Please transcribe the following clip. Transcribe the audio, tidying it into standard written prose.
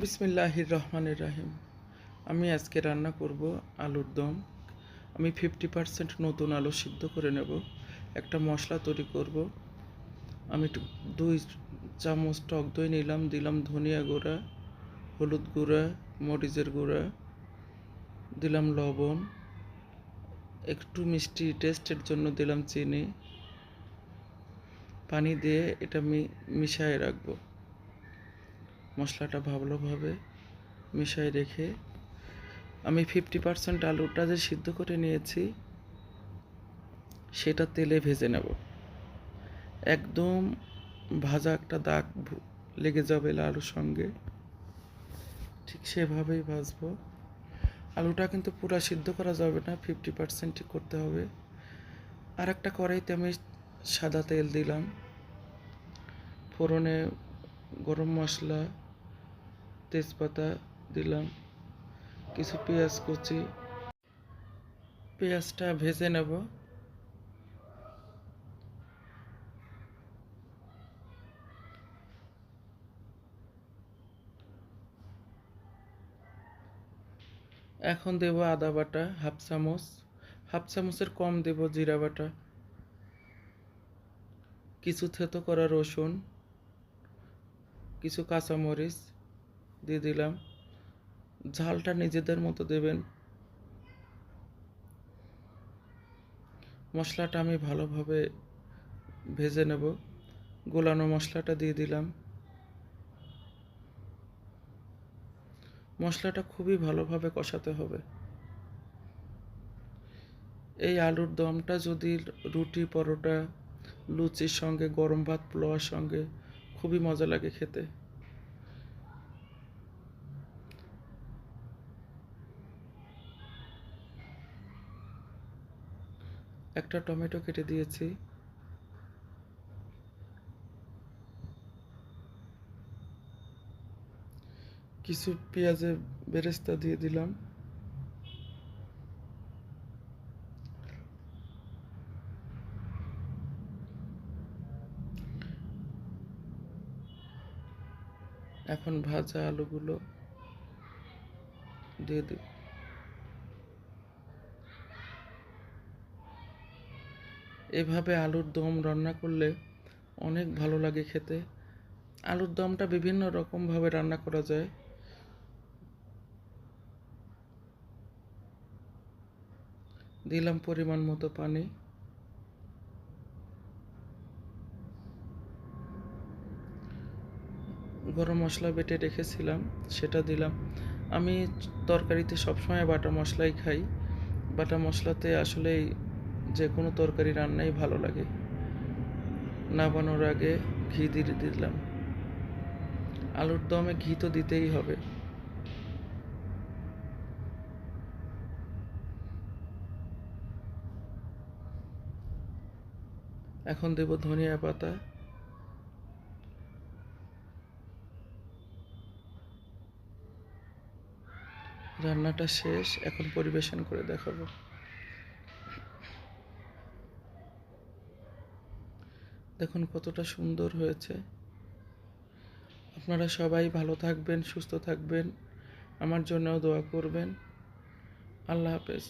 বিসমিল্লাহির রহমানির রহিম। আমি আজকে রান্না করব আলুর দম। আমি 50% নতুন আলু সিদ্ধ করে নেব। একটা মশলা তৈরি করব। আমি 2 চামচ টক দই নিলাম, দিলাম ধনিয়া গুঁড়া, হলুদ গুঁড়া, মরিচের গুঁড়া, দিলাম লবণ, একটু মিষ্টি টেস্টের জন্য দিলাম চিনি, পানি দিয়ে এটা মিশিয়ে রাখবো। মশলাটা ভালোভাবে মিশিয়ে রেখে আমি 50% আলুটা যে সিদ্ধ করে নিয়েছি সেটা তেলে ভেজে নেব। একদম ভাজা একটা দাগ লেগে যাবে আলুর সঙ্গে, ঠিক সেভাবেই ভাজবো। আলুটা কিন্তু পুরো সিদ্ধ করা যাবে না, 50%ই করতে হবে। আর একটা কড়াইতে আমি সাদা তেল দিলাম, ফোড়নে গরম মশলা, তেজপাতা দিলাম, কিছু পেঁয়াজ কুচি, পেঁয়াজটা ভেজে নেব। এখন দেব আদা বাটা হাফ চামচের কম দেব জিরা বাটা, কিছু থেতো করা রসুন, কিছু কাঁচামরিচ দিয়ে দিলাম। ঝালটা নিজেদের মতো দেবেন। মশলাটা আমি ভালোভাবে ভেজে নেব। গোলানো মশলাটা দিয়ে দিলাম। মশলাটা খুবই ভালোভাবে কষাতে হবে। এই আলুর দমটা যদি রুটি, পরোটা, লুচির সঙ্গে, গরম ভাত, পোলাওর সঙ্গে খুবই মজা লাগে খেতে। একটা টমেটো কেটে দিয়েছি। কিছু পেঁয়াজের বেরেস্তা দিয়ে দিলাম। এখন ভাজা আলুগুলো দিয়ে দিই। এভাবে আলুর দম রান্না করলে অনেক ভালো লাগে খেতে। আলুর দমটা বিভিন্ন রকমভাবে রান্না করা যায়। দিলাম পরিমাণ মতো পানি। গরম মশলা বেটে রেখেছিলাম সেটা দিলাম। আমি তরকারিতে সবসময় বাটা মশলাই খাই। বাটা মশলাতে আসলেই যে কোনো তরকারি রান্নাই ভালো লাগে। নামানোর আগে ঘি দিয়ে দিলাম। আলুর দমে ঘি তো দিতেই হবে। এখন দেব ধনিয়া পাতা। রান্নাটা শেষ, এখন পরিবেশন করে দেখাবো। দেখুন কতটা সুন্দর হয়েছে। আপনারা সবাই ভালো থাকবেন, সুস্থ থাকবেন, আমার জন্যও দোয়া করবেন। আল্লাহ হাফেজ।